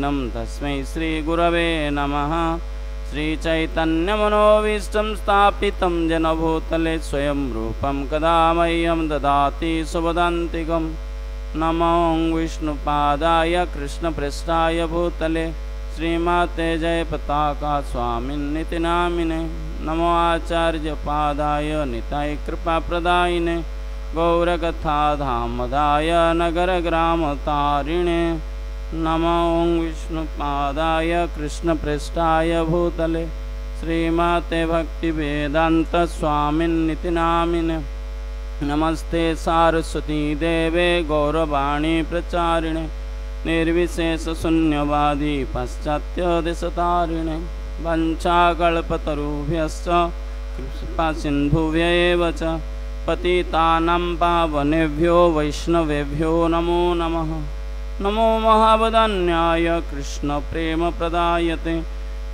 नम तस्मै श्री गुरवे नमः। श्रीचैतन्यमनोभीष्टं स्थापितं येन भूतले स्वयं रूपं कदा मह्यं ददाति सुवदान्तिकं। नमो विष्णुपादाय कृष्णप्रेष्ठाय भूतले श्रीमाते जयपताका स्वामिन्निति नामिने। नमो आचार्यपादाय निताय कृपाप्रदायिने गौरकथाधामदाय नगरग्रामतारिणे। नमो विष्णुपादाय कृष्णप्रेष्ठाय भूतले श्रीमाते भक्तिवेदान्तस्वामिन्निति नामिने। नमस्ते सारस्वती देवे गौरवाणी प्रचारिणे निर्विशेषशून्यवादी पाश्चात्यदेशतारिणे। वञ्चाकल्पतरुभ्यश्च कृपासिन्धुभ्येव च पतितानां पावनेभ्यो वैष्णवेभ्यो नमो नमः। नमो महावदन्याय कृष्णप्रेमप्रदायते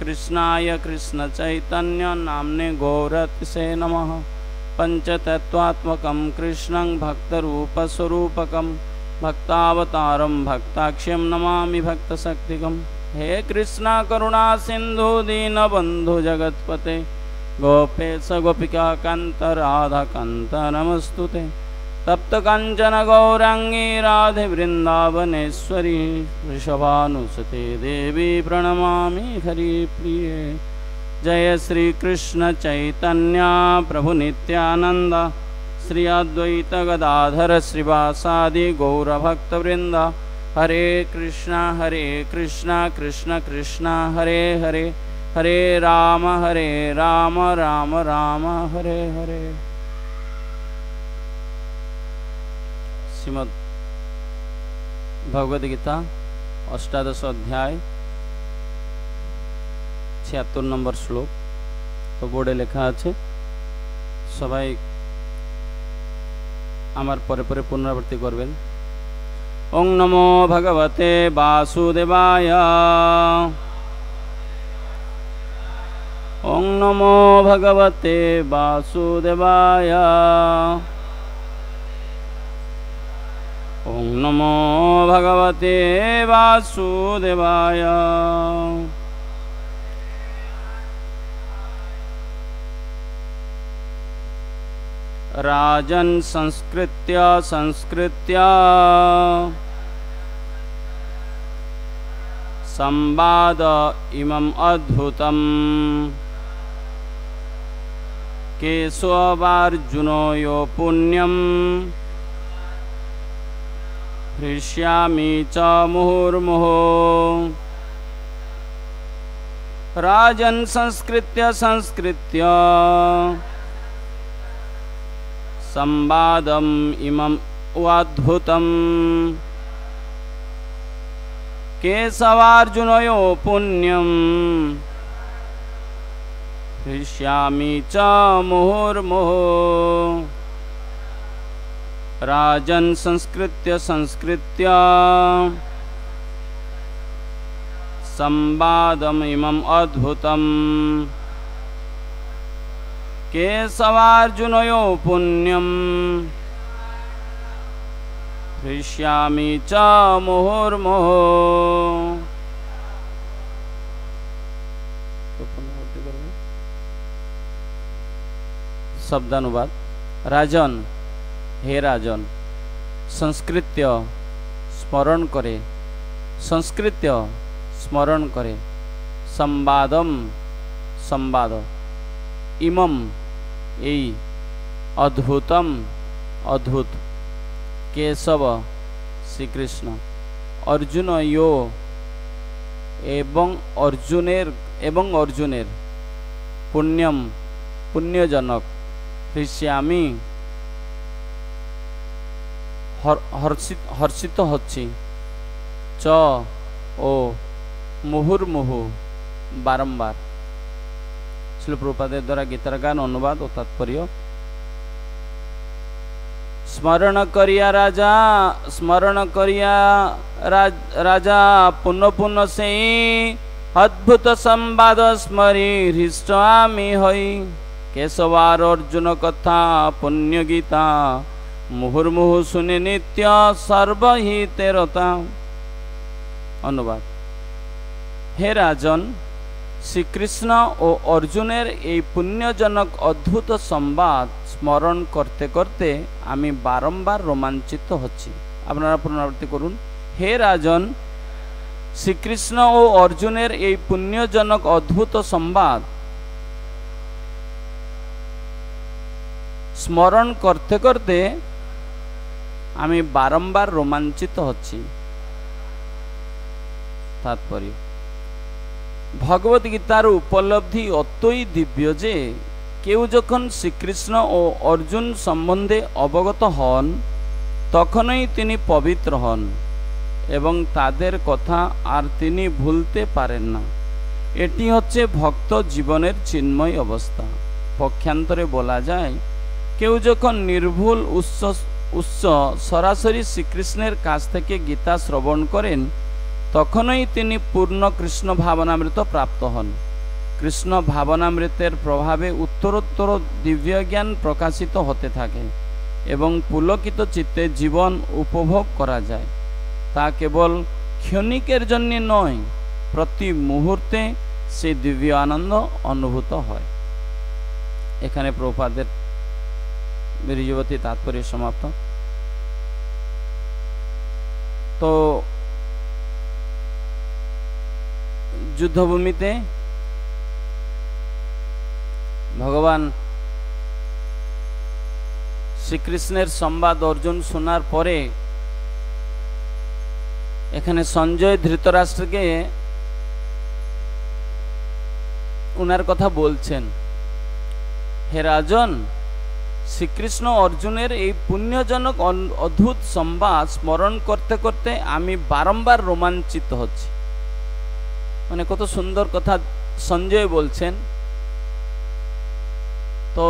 कृष्णाय कृष्णचैतन्य नाम्ने गौरतिसे नमः। पञ्चतत्त्वात्मकं कृष्णं भक्तरूपस्वरूपकं भक्तावतारं भक्ताख्यं नमामि भक्तशक्तिकं। हे कृष्णा करुणा सिन्धु दीनबन्धु जगत्पते गोपेश गोपिका कान्त राधा कान्त नमस्तुते। तप्त कांचन गौरांगी राधे वृंदावनेश्वरी वृषभानुसुते देवी प्रणमामि हरिप्रिये। जय श्री कृष्ण चैतन्य प्रभु नित्यानंद श्री अद्वैत गदाधर श्रीवासादि गौरभक्तवृंद। हरे कृष्णा कृष्ण कृष्ण हरे हरे हरे राम राम राम हरे हरे। श्रीमद् भगवद गीता अष्टादश अध्याय 76 नम्बर श्लोक तो बोर्डे लेखा আছে সবাই আমার পরে পরে পুনরাবৃত্তি করবেন। ওং নমো ভগবতে বাসুদেবায় ওং নমো ভগবতে বাসুদেবায় ओं नमो भगवते वासुदेवाय। राजन् संस्कृत्य संवाद इमम् अद्भुतम् केशवार्जुनयो पुण्यम् हृष्यामि च मुहुर्मुहुः। राजन् संस्कृत्य संवादम् इमम् अद्भुतम् केशवार्जुनयो पुण्यम् हृष्यामि च मुहुर्मुहुः। राजन् संस्कृत्य संवादम् इमम् अद्भुतम् केशवार्जुनयो पुण्यम् हृष्यामि च मुहुर्मुहुः। शब्दानुवाद। राजन हे राजन संस्कृत्य स्मरण करे संवादम संवाद इमम एई अद्भुतम अद्भुत केशव श्री कृष्ण अर्जुन यो एवं अर्जुनेर पुण्यम पुण्यजनक हृष्यामि हर्षित होछि च ओ मुहुर्मुहु बारंबार। श्री प्रभुपाद द्वारा गीतार गान अनुवाद और तात्पर्य। स्मरण करिया राजा पुनः पुनः से अद्भुत संवाद स्मरी हृष्यामि हई। केशवार अर्जुन कथा पुण्य गीता मुहुर्मुहु सुने नित्य सर्वहिते रता। अनुवाद। হে রাজন, শ্রীকৃষ্ণ ও অর্জুনের এই পুণ্যজনক অদ্ভুত সংবাদ স্মরণ করতে করতে আমি বারংবার রোমাঞ্চিত হচ্ছি। আপনারা পুনরাবৃত্তি করুন। হে রাজন, শ্রীকৃষ্ণ ও অর্জুনের এই পুণ্যজনক অদ্ভুত সংবাদ স্মরণ করতে করতে আমি বারংবার রোমাঞ্চিত হচ্ছি। তাৎপর্য: ভগবত গীতার উপলব্ধি অতই দিব্য যে কেউ যখন শ্রীকৃষ্ণ ও অর্জুন সম্বন্ধে অবগত হন তখনই তিনি পবিত্র হন এবং তাদের কথা আর তিনি ভুলতে পারেন না। এটি হচ্ছে ভক্ত জীবনের চিন্ময় অবস্থা। পক্ষান্তরে বলা যায়, কেউ যখন নির্ভুল উৎস সরাসরি শ্রীকৃষ্ণের কাছ থেকে গীতা শ্রবণ করেন তখনই তিনি পূর্ণ কৃষ্ণ ভাবনামৃত প্রাপ্ত হন। কৃষ্ণ ভাবনামৃতের প্রভাবে উত্তরোত্তর দিব্য জ্ঞান প্রকাশিত হতে থাকে এবং পুলকিত চিত্তে জীবন উপভোগ করা যায়। তা কেবল ক্ষণিকের জন্য নয়, প্রতি মুহূর্তে সেই দিব্য আনন্দ অনুভূত হয়। এখানে প্রভুপাদের বীর্যবতী তাৎপর্য সমাপ্ত। তো যুদ্ধভূমিতে ভগবান শ্রীকৃষ্ণের সংবাদ অর্জুন শোনার পরে এখানে সঞ্জয় ধৃতরাষ্ট্রকে উনার কথা বলছেন। হে রাজন, শ্রীকৃষ্ণ অর্জুনের এই পুণ্যজনক অদ্ভুত সংবাদ স্মরণ করতে করতে আমি বারংবার রোমাঞ্চিত হচ্ছি। মানে কত সুন্দর কথা সঞ্জয় বলছেন। তো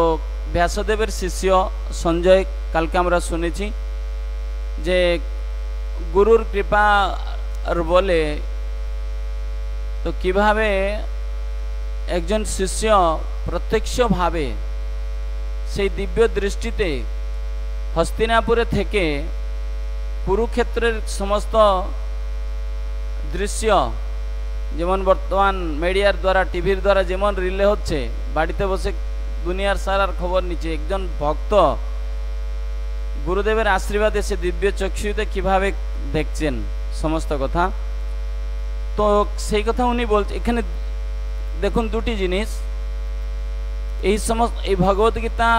ব্যাসদেবের শিষ্য সঞ্জয়, কালকে আমরা শুনেছি যে গুরুর কৃপা বলে তো কিভাবে একজন শিষ্য প্রত্যক্ষভাবে সেই দিব্য দৃষ্টিতে হস্তিনাপুরে থেকে কুরুক্ষেত্রের সমস্ত দৃশ্য, যেমন বর্তমান মিডিয়ার দ্বারা, টিভির দ্বারা যেমন রিলে হচ্ছে, বাড়িতে বসে দুনিয়ার সারার খবর নিচ্ছে, একজন ভক্ত গুরুদেবের আশীর্বাদে সে দিব্য চক্ষুতে কিভাবে দেখছেন সমস্ত কথা। তো সেই কথা উনি বলছেন। এখানে দেখুন দুটি জিনিস, এই ভগবত গীতা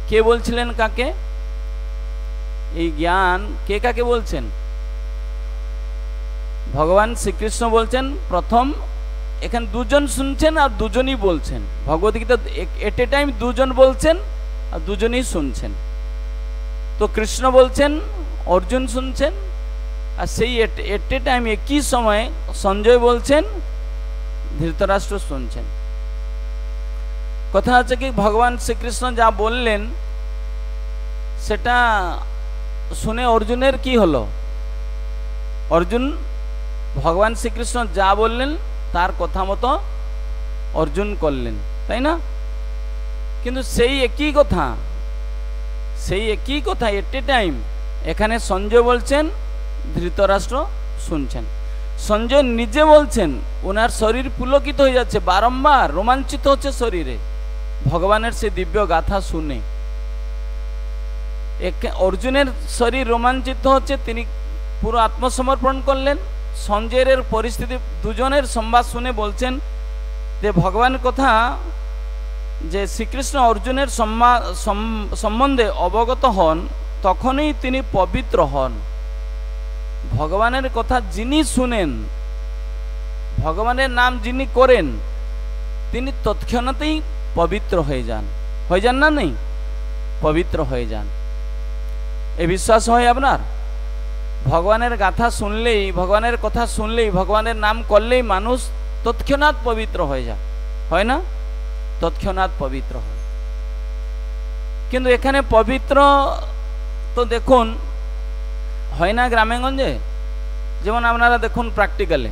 কে বলছিলেন কাকে? এই জ্ঞান কে কাকে বলছেন? ভগবান শ্রীকৃষ্ণ বলছেন প্রথম। এখানে দুজন শুনছেন আর দুজনই বলছেন। ভগবত গীতা এট এ টাইম দুজন বলছেন আর দুজনই শুনছেন। তো কৃষ্ণ বলছেন, অর্জুন শুনছেন, আর সেই এট এ টাইম একই সময়ে সঞ্জয় বলছেন, ধৃতরাষ্ট্র শুনছেন। কথা হচ্ছে কি, ভগবান শ্রীকৃষ্ণ যা বললেন সেটা শুনে অর্জুনের কি হলো? অর্জুন ভগবান শ্রীকৃষ্ণ যা বললেন তার কথা মতো অর্জুন করলেন, তাই না? কিন্তু সেই একই কথা এট এ টাইম এখানে সঞ্জয় বলছেন, ধৃতরাষ্ট্র শুনছেন। সঞ্জয় নিজে বলছেন ওনার শরীর পুলকিত হয়ে যাচ্ছে, বারংবার রোমাঞ্চিত হচ্ছে শরীরে ভগবানের সেই দিব্য গাথা শুনে। অর্জুনের শরীর রোমাঞ্চিত হচ্ছে, তিনি পুরো আত্মসমর্পণ করলেন। সঞ্জয়ের পরিস্থিতি, দুজনের সংবাদ শুনে বলছেন যে ভগবানের কথা, যে শ্রীকৃষ্ণ অর্জুনের সম্বন্ধে অবগত হন তখনই তিনি পবিত্র হন। ভগবানের কথা যিনি শুনেন, ভগবানের নাম যিনি করেন, তিনি তৎক্ষণাতেই পবিত্র হয়ে যান না? নেই, পবিত্র হয়ে যান। এ বিশ্বাস হয় আপনার? ভগবানের গাথা শুনলেই, ভগবানের কথা শুনলেই, ভগবানের নাম করলেই মানুষ তৎক্ষণাৎ পবিত্র হয়ে যায়, হয় না? তৎক্ষণাৎ পবিত্র হয়। কিন্তু এখানে পবিত্র তো দেখুন হয় না গ্রামেগঞ্জে। যেমন আপনারা দেখুন প্র্যাকটিক্যালে,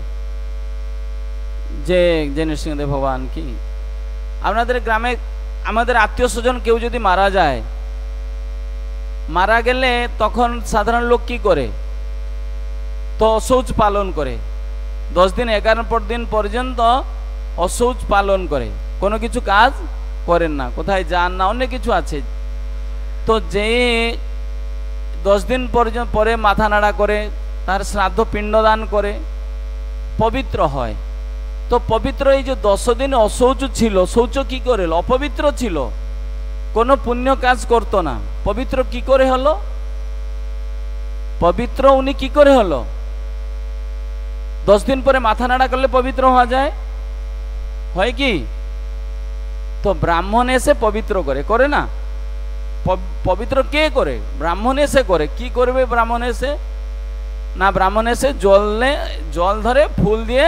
যে নৃসিংহদেব ভগবান কি, আপনাদের গ্রামে আমাদের আত্মীয় স্বজন কেউ যদি মারা যায়, মারা গেলে তখন সাধারণ লোক কি করে? তো শৌচ পালন করে, 10 দিন 11 দিন পর্যন্ত অশৌচ পালন করে, কোনো কিছু কাজ করেন না, কোথায় যান না, অনেক কিছু আছে। তো যে 10 দিন পর্যন্ত পরে মাথা নাড়া করে, তার শ্রাদ্ধ পিণ্ডদান করে পবিত্র হয়। তো পবিত্র এই যে 10 দিন অশৌচ ছিল, শৌচ কি করে? অপবিত্র ছিল, কোনো পুণ্য কাজ করতো না। পবিত্র কি করে হলো? পবিত্র উনি কি করে হলো? 10 দিন পরে মাথা নাড়া করলে পবিত্র হওয়া যায়? হয় কি? তো ব্রাহ্মণ এসে পবিত্র করে, করে না? পবিত্র কে করে? ব্রাহ্মণ এসে করে। কি করবে ব্রাহ্মণ এসে? না, ব্রাহ্মণ এসে জল ধরে ফুল দিয়ে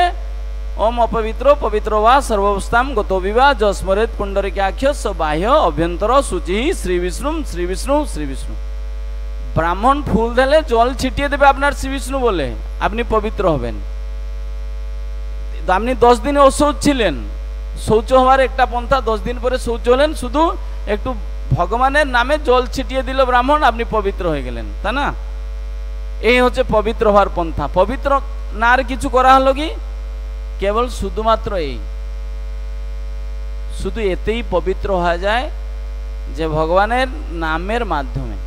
ওম অপবিত্র পবিত্র বা সর্বস্থাম গত বিবাহ যস্মরেত পুণ্ডরিকাক্ষ বাহ্য অভ্যন্তর সূচি শ্রী বিষ্ণু শ্রী বিষ্ণু শ্রী বিষ্ণু। ব্রাহ্মণ ফুল ঢেলে জল ছিটিয়ে দেবে আপনার শ্রী বিষ্ণু বলে, আপনি পবিত্র হবেন। আপনি 10 দিনে অশৌচ ছিলেন, শৌচ হওয়ার একটা পন্থা, 10 দিন পরে শৌচ হলেন, শুধু একটু ভগবানের নামে জল ছিটিয়ে দিল ব্রাহ্মণ, আপনি পবিত্র হয়ে গেলেন, তাই না? এই হচ্ছে পবিত্র হওয়ার পন্থা। পবিত্র না আর কিছু করা হলো কি? কেবল শুধুমাত্র এই, শুধু এতেই পবিত্র হয়ে যায় যে ভগবানের নামের মাধ্যমে।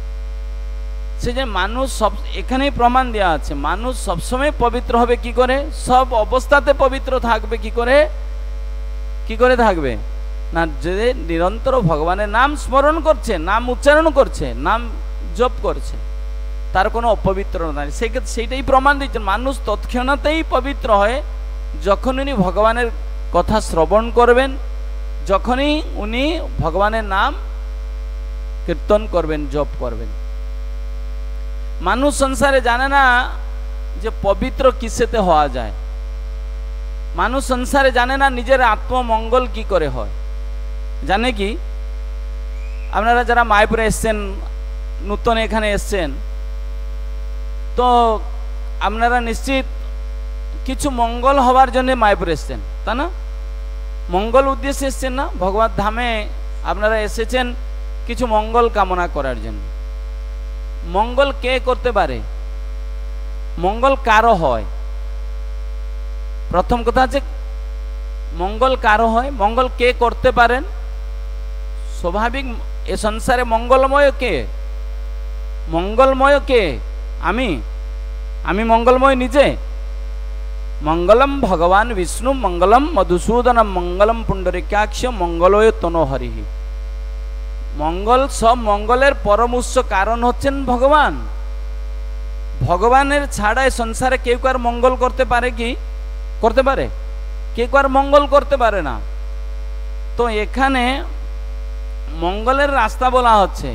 সে যে মানুষ সব, এখানেই প্রমাণ দেওয়া আছে, মানুষ সবসময় পবিত্র হবে কি করে? সব অবস্থাতে পবিত্র থাকবে কি করে? কি করে থাকবে না? যে নিরন্তর ভগবানের নাম স্মরণ করছে, নাম উচ্চারণ করছে, নাম জপ করছে, তার কোনো অপবিত্র নাই। সেইটাই প্রমাণ দিচ্ছেন। মানুষ তৎক্ষণাতেই পবিত্র হয় যখন উনি ভগবানের কথা শ্রবণ করবেন, যখনই উনি ভগবানের নাম কীর্তন করবেন, জপ করবেন। মানুষ সংসারে জানে না যে পবিত্র কিসেতে হওয়া যায়। মানুষ সংসারে জানে না নিজের আত্মমঙ্গল কি করে হয়। জানে কি? আপনারা যারা মায়াপুরে এসছেন, নূতন এখানে এসছেন, তো আপনারা নিশ্চিত কিছু মঙ্গল হওয়ার জন্য মায়াপুরে এসছেন, তা না? মঙ্গল উদ্দেশ্যে এসছেন না? ভগবত ধামে আপনারা এসেছেন কিছু মঙ্গল কামনা করার জন্য। মঙ্গল কে করতে পারে? মঙ্গল কারো হয়? প্রথম কথা আছে মঙ্গল কারো হয়? মঙ্গল কে করতে পারেন? স্বাভাবিক এ সংসারে মঙ্গলময় কে? মঙ্গলময় কে? আমি মঙ্গলময় নিজে? মঙ্গলম ভগবান বিষ্ণু মঙ্গলম মধুসূদনম মঙ্গলম পুণ্ডরিকাক্ষ মঙ্গলয় তনোহরি। মঙ্গল, সব মঙ্গলের পরম উৎস কারণ হচ্ছেন ভগবান। ভগবানের ছাড়া সংসারে কেউ কার মঙ্গল করতে পারে কি? করতে পারে? কেউ কার মঙ্গল করতে পারে না। তো এখানে মঙ্গলের রাস্তা বলা হচ্ছে,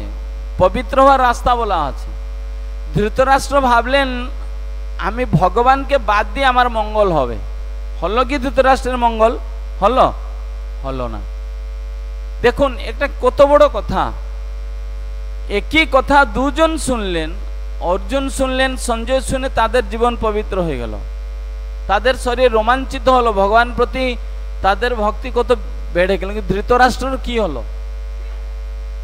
পবিত্র হওয়ার রাস্তা বলা হচ্ছে। ধৃতরাষ্ট্র ভাবলেন আমি ভগবানকে বাদ দিয়ে আমার মঙ্গল হবে। হলো কি ধৃতরাষ্ট্রের মঙ্গল? হলো? হলো না। দেখুন একটা কত বড় কথা। একই কথা দুজন শুনলেন, অর্জুন শুনলেন, সঞ্জয় শুনে তাদের জীবন পবিত্র হয়ে গেল, তাদের শরীর রোমাঞ্চিত হলো, ভগবান প্রতি তাদের ভক্তি কত বেড়ে গেল। কিন্তু ধৃতরাষ্ট্রের কি হলো?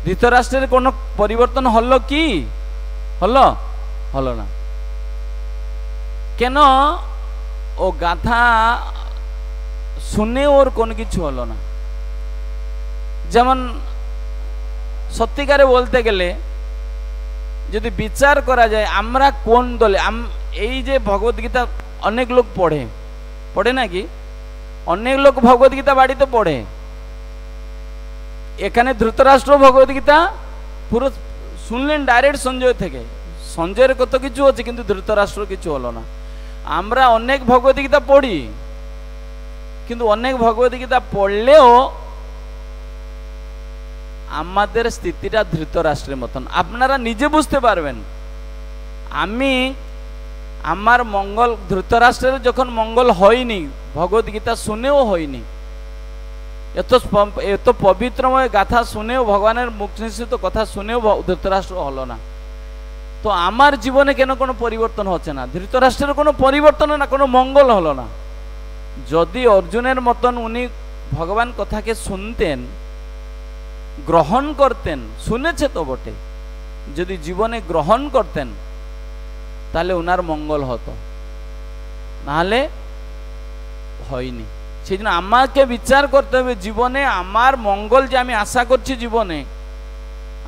ধৃতরাষ্ট্রের কোনো পরিবর্তন হলো কি? হলো? হলো না। কেন? ও গাথা শুনে ওর কোনো কিছু হলো না। যেমন সত্যিকারে বলতে গেলে যদি বিচার করা যায় আমরা কোন দলে, এই যে ভগবদ্গীতা অনেক লোক পড়ে নাকি? অনেক লোক ভগবদ্গীতা বাড়িতে পড়ে। এখানে ধৃতরাষ্ট্র ভগবদ্গীতা পুরো শুনলেন ডাইরেক্ট সঞ্জয় থেকে। সঞ্জয়ের কত কিছু হচ্ছে, কিন্তু ধৃতরাষ্ট্র কিছু হলো না। আমরা অনেক ভগবদ্গীতা পড়ি, কিন্তু অনেক ভগবদ্গীতা পড়লেও আমাদের স্থিতিটা ধৃতরাষ্ট্রের মতন। আপনারা নিজে বুঝতে পারবেন। আমার মঙ্গল, ধৃতরাষ্ট্রের যখন মঙ্গল হয়নি, ভগবদ্গীতা শুনেও হয়নি, এত পবিত্রময় গাথা শুনেও, ভগবানের মুখ নিঃসৃত কথা শুনেও ধৃতরাষ্ট্র হলো না। তো আমার জীবনে কেন কোনো পরিবর্তন হচ্ছে না? ধৃতরাষ্ট্রের কোনো পরিবর্তন না, কোনো মঙ্গল হলো না। যদি অর্জুনের মতন উনি ভগবান কথাকে শুনতেন, গ্রহণ করতেন, শুনেছে তো বটে, যদি জীবনে গ্রহণ করতেন তাহলে ওনার মঙ্গল হতো। নাহলে হয়নি। সেই জন্য আমাকে বিচার করতে হবে জীবনে আমার মঙ্গল যে আমি আশা করছি, জীবনে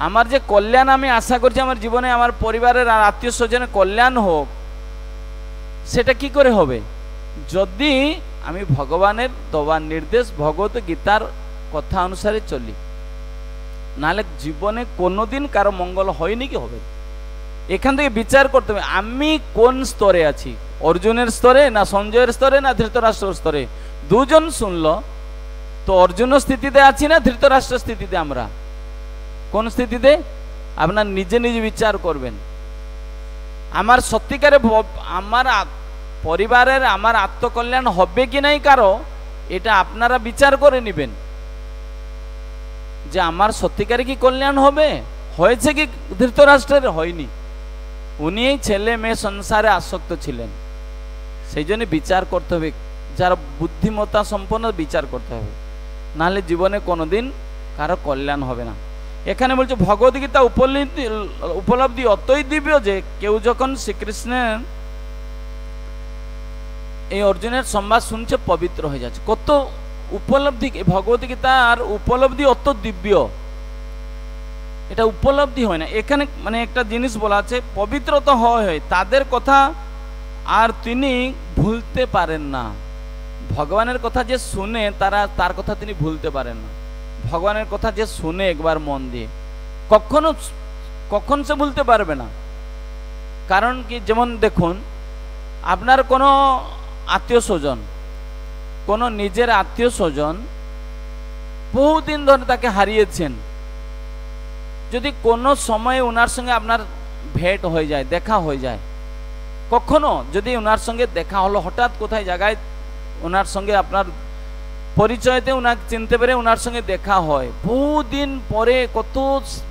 আমার যে কল্যাণ আমি আশা করছি, আমার জীবনে আমার পরিবারের আর আত্মীয় স্বজনের কল্যাণ হোক, সেটা কি করে হবে? যদি আমি ভগবানের দেওয়া নির্দেশ ভগবত গীতার কথা অনুসারে চলি, নাহলে জীবনে কোনোদিন কারো মঙ্গল হয়নি কি হবে। এখান থেকে বিচার করতে হবে আমি কোন স্তরে আছি, অর্জুনের স্তরে না সঞ্জয়ের স্তরে না ধৃতরাষ্ট্রের স্তরে। দুজন শুনলো তো অর্জুন স্থিতিতে আছি না ধৃতরাষ্ট্র স্থিতিতে? আমরা কোন স্থিতিতে? আপনার নিজে নিজে বিচার করবেন। আমার সত্যিকারে আমার পরিবারের আমার আত্মকল্যাণ হবে কি নাই কারো, এটা আপনারা বিচার করে নেবেন যে আমার সত্যিকারে কি কল্যাণ হবে। হয়েছে কি ধৃতরাষ্ট্রের? হয়নি। উনি ছেলে মেয়ে সংসারে আসক্ত ছিলেন। সেই জন্য বিচার করতে হবে, যার বুদ্ধিমত্তা সম্পন্ন বিচার করতে হবে, নাহলে জীবনে কোনোদিন কারো কল্যাণ হবে না। এখানে বলছে ভগবদ্গীতা উপলব্ধি অতই দিব্য যে কেউ যখন শ্রীকৃষ্ণের এই অর্জুনের সংবাদ শুনছে পবিত্র হয়ে যাচ্ছে। কত উপলব্ধি! ভগবদ্গীতার উপলব্ধি অত দিব্য, এটা উপলব্ধি হয় না। এখানে মানে একটা জিনিস বলা আছে, পবিত্রতা হয় তাদের কথা আর তিনি ভুলতে পারেন না। ভগবানের কথা যে শুনে তার কথা তিনি ভুলতে পারেন না। ভগবানের কথা যে শুনে একবার মন দিয়ে কখন সে ভুলতে পারবে না। কারণ কি, যেমন দেখুন আপনার কোনো আত্মীয় স্বজন, কোনো নিজের আত্মীয় স্বজন বহুদিন ধরে তাকে হারিয়েছেন, যদি কোনো সময় ওনার সঙ্গে আপনার ভেট হয়ে যায়, দেখা হয়ে যায়, কখনো যদি ওনার সঙ্গে দেখা হলো, হঠাৎ কোথায় জায়গায় ওনার সঙ্গে আপনার পরিচয়তে ওনাকে চিনতে পেরে ওনার সঙ্গে দেখা হয়, বহুদিন পরে, কত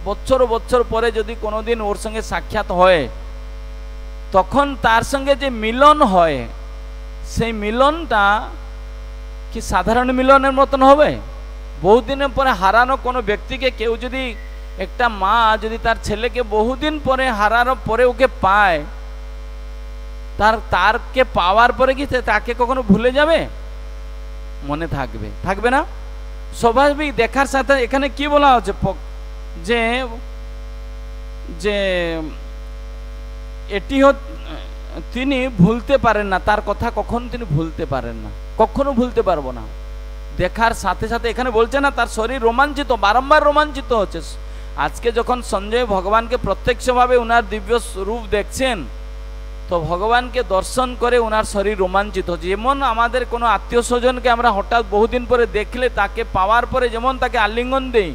বছর বছর পরে যদি কোনোদিন ওর সঙ্গে সাক্ষাৎ হয়, তখন তার সঙ্গে যে মিলন হয়, সেই মিলনটা কি সাধারণ মিলনের মতন হবে? বহুদিনের পরে হারানো কোনো ব্যক্তিকে কেউ যদি, একটা মা যদি তার ছেলেকে বহুদিন পরে হারানোর পরে ওকে পায়, তারকে পাওয়ার পরে কি তাকে কখনো ভুলে যাবে? মনে থাকবে? থাকবে না। স্বাভাবিক দেখার সাথে এখানে কি বলা হচ্ছে যে যে এটি তিনি ভুলতে পারেন না, তার কথা কখনো তিনি ভুলতে পারেন না, কখনো ভুলতে পারবো না। দেখার সাথে সাথে এখানে বলছে না তার শরীর রোমাঞ্চিত, বারংবার রোমাঞ্চিত হচ্ছে। আজকে যখন সঞ্জয় ভগবানকে প্রত্যক্ষভাবে ওনার দিব্য রূপ দেখছেন, তো ভগবানকে দর্শন করে ওনার শরীর রোমাঞ্চিত হচ্ছে। যেমন আমাদের কোনো আত্মীয় স্বজনকে আমরা হঠাৎ বহুদিন পরে দেখলে, তাকে পাওয়ার পরে যেমন তাকে আলিঙ্গন দেই,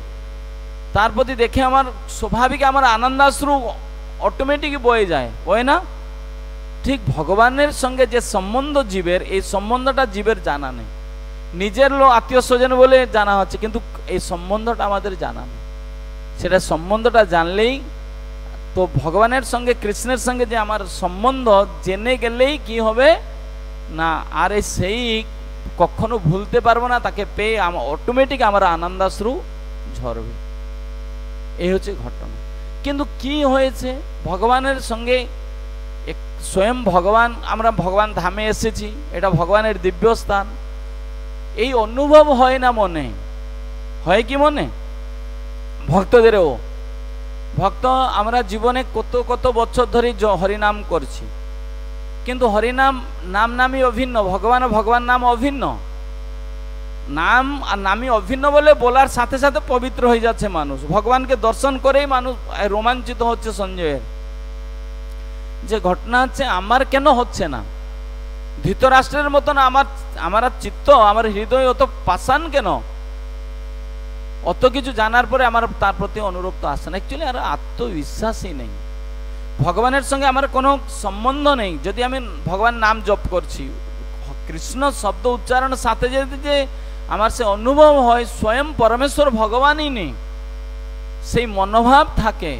তার প্রতি দেখে আমার স্বাভাবিক আমার আনন্দাশ্রু অটোমেটিক বয়ে যায়, বয়ে না? ঠিক ভগবানের সঙ্গে যে সম্বন্ধ জীবের, এই সম্বন্ধটা জীবের জানা নেই। নিজের আত্মীয় স্বজন বলে জানা হচ্ছে, কিন্তু এই সম্বন্ধটা আমাদের জানা নেই। সেটা সম্বন্ধটা জানলেই তো ভগবানের সঙ্গে, কৃষ্ণের সঙ্গে যে আমার সম্বন্ধ জেনে গেলেই কি হবে না, আর সেই কখনো ভুলতে পারবো না। তাকে পেয়ে আমার অটোমেটিক আমার আনন্দাশ্রু ঝরবে। এই হচ্ছে ঘটনা। কিন্তু কি হয়েছে, ভগবানের সঙ্গে স্বয়ং ভগবান, আমরা ভগবান ধামে এসেছি, এটা ভগবানের দিব্য স্থান, এই অনুভব হয় না মনে? হয় কি মনে? ভক্তদেরও, ভক্ত আমরা জীবনে কত কত বছর ধরে হরিনাম করছি, কিন্তু হরিনাম নামই অভিন্ন, ভগবান ও ভগবান নাম অভিন্ন। নাম আর নামই অভিন্ন বলে বলার সাথে সাথে পবিত্র হয়ে যাচ্ছে মানুষ। ভগবানকে দর্শন করেই মানুষ রোমাঞ্চিত হচ্ছে। সঞ্জয়ের যে ঘটনা হচ্ছে, আমার কেন হচ্ছে না? ধৃতরাষ্ট্রের মতন আমার চিত্ত, আমার হৃদয় অত পাষাণ কেন? অত কিছু জানার পরে আমার তার প্রতি অনুরক্ত আসে না। অ্যাকচুয়ালি আর আত্মবিশ্বাসই নেই, ভগবানের সঙ্গে আমার কোনো সম্বন্ধ নেই। যদি আমি ভগবান নাম জপ করছি, কৃষ্ণ শব্দ উচ্চারণের সাথে যদি যে আমার সে অনুভব হয় স্বয়ং পরমেশ্বর ভগবানই নেই, সেই মনোভাব থাকে,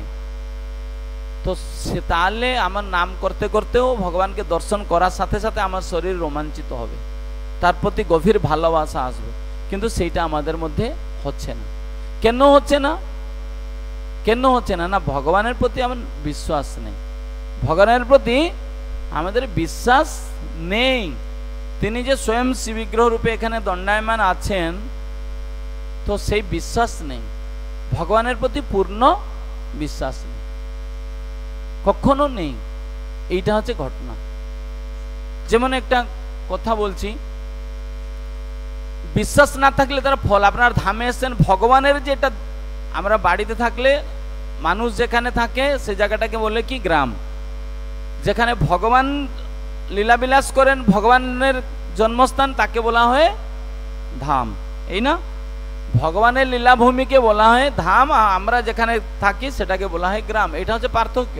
তো সে তাহলে আমার নাম করতে করতেও ভগবানকে দর্শন করার সাথে সাথে আমার শরীর রোমাঞ্চিত হবে, তার প্রতি গভীর ভালোবাসা আসবে। কিন্তু সেইটা আমাদের মধ্যে হচ্ছে না। কেন হচ্ছে না? কেন হচ্ছে না? না ভগবানের প্রতি আমার বিশ্বাস নেই, ভগবানের প্রতি আমাদের বিশ্বাস নেই। তিনি যে স্বয়ং শিবিগ্রহ রূপে এখানে দণ্ডায়মান আছেন, তো সেই বিশ্বাস নেই, ভগবানের প্রতি পূর্ণ বিশ্বাস নেই, কখনো নেই। এইটা হচ্ছে ঘটনা। যেমন একটা কথা বলছি, বিশ্বাস না থাকলে তার ফল, আপনার ধামে এসেছেন, ভগবানের যেটা, আমরা বাড়িতে থাকলে মানুষ যেখানে থাকে সে জায়গাটাকে বলে কি গ্রাম, যেখানে ভগবান লীলাবিলাস করেন, ভগবানের জন্মস্থান, তাকে বলা হয় ধাম, এই না? ভগবানের লীলাভূমিকে বলা হয় ধাম, আমরা যেখানে থাকি সেটাকে বলা হয় গ্রাম। এটা হচ্ছে পার্থক্য।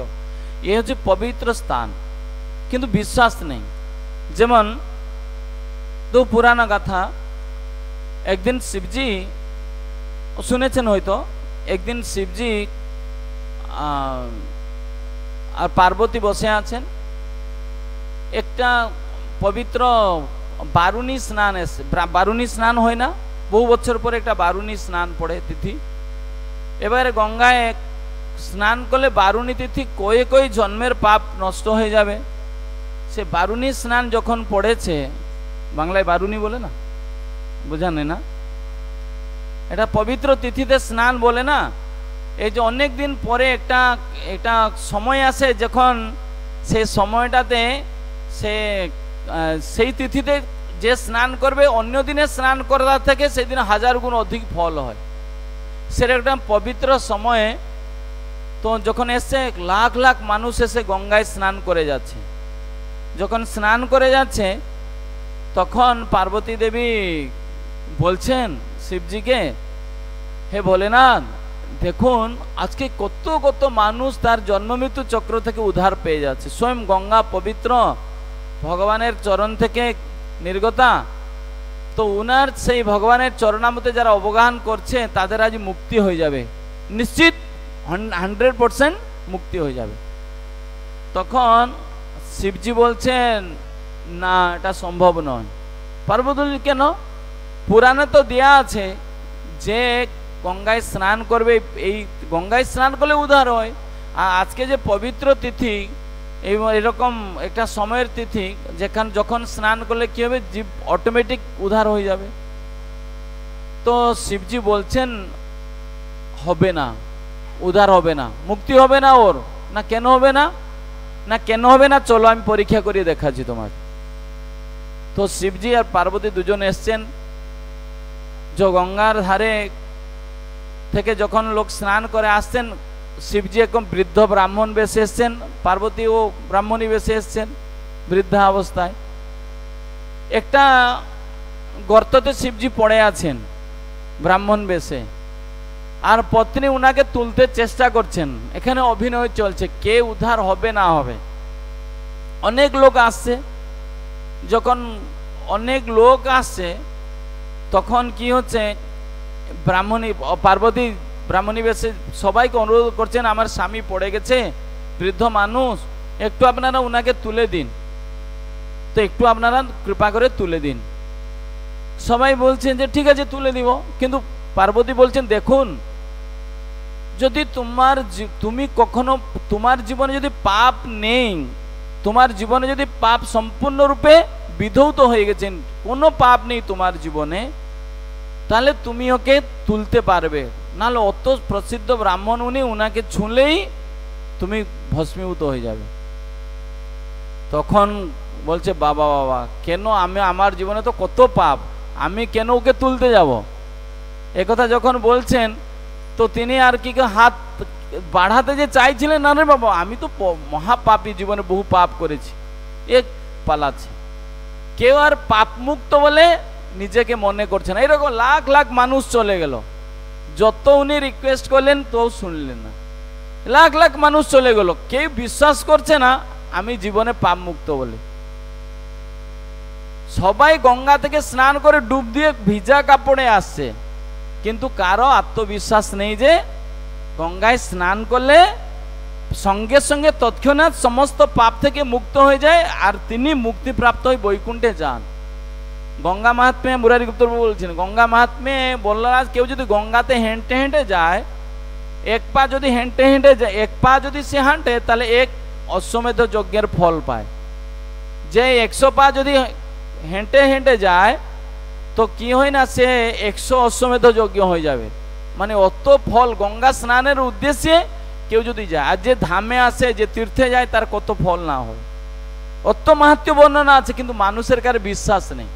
এ হচ্ছে পবিত্র স্থান, কিন্তু বিশ্বাস নেই। যেমন তো পুরানা কথা, একদিন শিবজি, শুনেছেন হয়তো, একদিন শিবজি আর পার্বতী বসে আছেন, একটা পবিত্র বারুণী স্নান এসে, বারুণী স্নান হয় না, বহু বছর পরে একটা বারুণী স্নান পড়ে তিথি। এবারে গঙ্গায় স্নান করলে বারুণী তিথি কয়ে কয়ে জন্মের পাপ নষ্ট হয়ে যাবে। সে বারুণী স্নান যখন পড়েছে, বাংলায় বারুণী বলে না, বোঝান না, এটা পবিত্র তিথিতে স্নান বলে না। এই যে অনেক দিন পরে একটা সময় আসে যখন সেই সময়টাতে সেই তিথিতে যে স্নান করবে অন্য দিনে স্নান করার থেকে সেদিন 1000 গুণ অধিক ফল হয়। সেটা একটা পবিত্র সময়ে, তো যখন এসে লাখ লাখ মানুষ এসে গঙ্গায় স্নান করে যাচ্ছে, যখন স্নান করে যাচ্ছে তখন পার্বতী দেবী বলছেন শিবজিকে, হে ভোলেনাথ, দেখুন আজকে কত কত মানুষ তার জন্মমৃত্যু চক্র থেকে উদ্ধার পেয়ে যাচ্ছে। স্বয়ং গঙ্গা পবিত্র, ভগবানের চরণ থেকে নির্গতা, তো উনার সেই ভগবানের চরণামতে যারা অবগাহন করছে তাদের আজ মুক্তি হয়ে যাবে, নিশ্চিত 100% মুক্তি হয়ে যাবে। তখন শিবজি বলছেন, না, এটা সম্ভব নয়। পার্বতী, কেন? পুরাণে তো দেয়া আছে যে গঙ্গায় স্নান করবে, এই গঙ্গায় স্নান করলে উদ্ধার হয়। আর আজকে যে পবিত্র তিথি, এরকম একটা সময়ের তিথি যখন স্নান করলে কি হবে, জীব অটোমেটিক উদ্ধার হয়ে যাবে। তো শিবজি বলছেন হবে না, উদ্ধার হবে না, মুক্তি হবে না ওর। না কেন হবে না? না কেন হবে না, চলো আমি পরীক্ষা করে দেখাচ্ছি তোমাকে। তো শিবজি আর পার্বতী দুজন এসছেন, যে গঙ্গার ধারে থেকে যখন লোক স্নান করে আসছেন, শিবজি একদম বৃদ্ধ ব্রাহ্মণ বেশে এসছেন, পার্বতী ও ব্রাহ্মণী বেশে এসছেন বৃদ্ধা অবস্থায়। একটা গর্ততে শিবজি পড়ে আছেন ব্রাহ্মণ বেশে, আর পত্নী উনাকে তুলতে চেষ্টা করছেন। এখানে অভিনয় চলছে, কে উদ্ধার হবে না হবে। অনেক লোক আসছে, যখন অনেক লোক আসছে তখন কি হচ্ছে, পার্বতী ব্রাহ্মণী বেশে সবাইকে অনুরোধ করছেন, আমার স্বামী পড়ে গেছে, বৃদ্ধ মানুষ, একটু আপনারা উনাকে তুলে দিন, তো একটু আপনারা কৃপা করে তুলে দিন। সবাই বলছেন যে ঠিক আছে তুলে দিব, কিন্তু পার্বতী বলছেন, দেখুন, যদি তুমি কখনো তোমার জীবনে যদি পাপ নেই, তোমার জীবনে যদি পাপ সম্পূর্ণরূপে বিধৌত হয়ে গেছেন, কোনো পাপ নেই তোমার জীবনে, তাহলে তুমি ওকে তুলতে পারবে, নাহলে অত প্রসিদ্ধ ব্রাহ্মণ উনি, উনাকে ছুঁলেই তুমি ভস্মীভূত হয়ে যাবে। তখন বলছে, বাবা বাবা, কেন? আমার জীবনে তো কত পাপ, আমি কেন ওকে তুলতে যাব? একথা যখন বলছেন, তো তিনি আর কি হাত বাড়াতে যে চাইছিলেন, না রে বাবা, আমি তো মহাপাপী, জীবনে বহু পাপ করেছি, এক পালাচ্ছে। কেউ আর পাপ মুক্ত বলে নিজেকে মনে করছে না। এরকম লাখ লাখ মানুষ চলে গেল, যত উনি রিকোয়েস্ট করলেন তো শুনলেন না, লাখ লাখ মানুষ চলে গেল, কেউ বিশ্বাস করছে না আমি জীবনে পাপ মুক্ত বলে। সবাই গঙ্গা থেকে স্নান করে ডুব দিয়ে ভিজা কাপড়ে আসছে, কিন্তু কারো আত্মবিশ্বাস নেই যে গঙ্গায় স্নান করলে সঙ্গে সঙ্গে তৎক্ষণাৎ সমস্ত পাপ থেকে মুক্ত হয়ে যায়, আর তিনি মুক্তিপ্রাপ্ত হয়ে বৈকুণ্ঠে যান। গঙ্গা মাহাত্ম্যে মুরারি গুপ্ত বলছেন, গঙ্গা মাহাত্ম্যে বললেন, কেউ যদি গঙ্গাতে হেঁটে হেঁটে যায়, এক পা যদি হেঁটে হেঁটে যায়, এক পা যদি সে হাঁটে, তাহলে এক অশ্বমেধ যজ্ঞের ফল পায়। যে 100 পা যদি হেঁটে হেঁটে যায় তো কি হয় না, সে 100 অশ্বমেধ যজ্ঞ হয়ে যাবে। মানে অত ফল, গঙ্গা স্নানের উদ্দেশ্যে কেউ যদি যায়, আর যে ধামে আসে, যে তীর্থে যায়, তার কত ফল না হয়। অত মাহাত্ম্য বর্ণনা আছে, কিন্তু মানুষের কার বিশ্বাস নেই।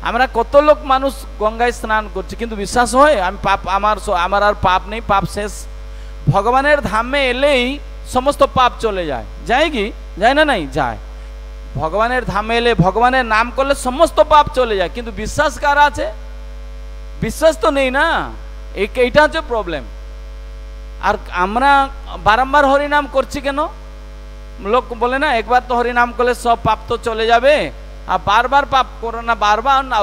আমরা কত লোক মানুষ গঙ্গায় স্নান করছি, কিন্তু বিশ্বাস হয় আমি পাপ, আমার আর পাপ নেই, পাপ শেষ। ভগবানের ধামে এলেই সমস্ত পাপ চলে যায়। যায় কি যায় না? নাই যায়। ভগবানের ধামে এলে, ভগবানের নাম করলে সমস্ত পাপ চলে যায়, কিন্তু বিশ্বাস কার আছে? বিশ্বাস তো নেই না, এইটা হচ্ছে প্রবলেম। আর আমরা বারংবার হরিনাম করছি কেন? লোক বলে না, একবার তো হরিনাম করলে সব পাপ তো চলে যাবে, আর বারবার পাপ করো না, বারবার না,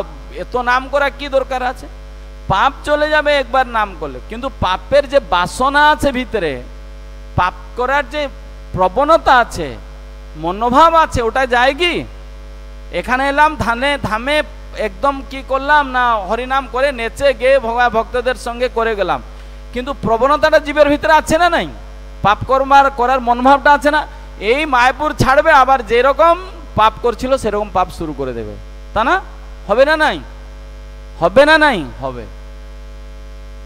এত নাম করা কি দরকার আছে? পাপ চলে যাবে একবার নাম করলে, কিন্তু পাপের যে বাসনা আছে ভিতরে, পাপ করার যে প্রবণতা আছে, মনোভাব আছে, ওটা যায় কি? এখানে এলাম ধামে একদম কি করলাম না, হরিনাম করে নেচে গিয়ে ভক্তদের সঙ্গে করে গেলাম, কিন্তু প্রবণতাটা জীবের ভিতরে আছে না নাই? পাপ করার মনোভাবটা আছে না? এই মায়াপুর ছাড়বে, আবার যেরকম পাপ করছিল সেরকম পাপ শুরু করে দেবে, তা না? হবে না নাই? হবে না নাই? হবে।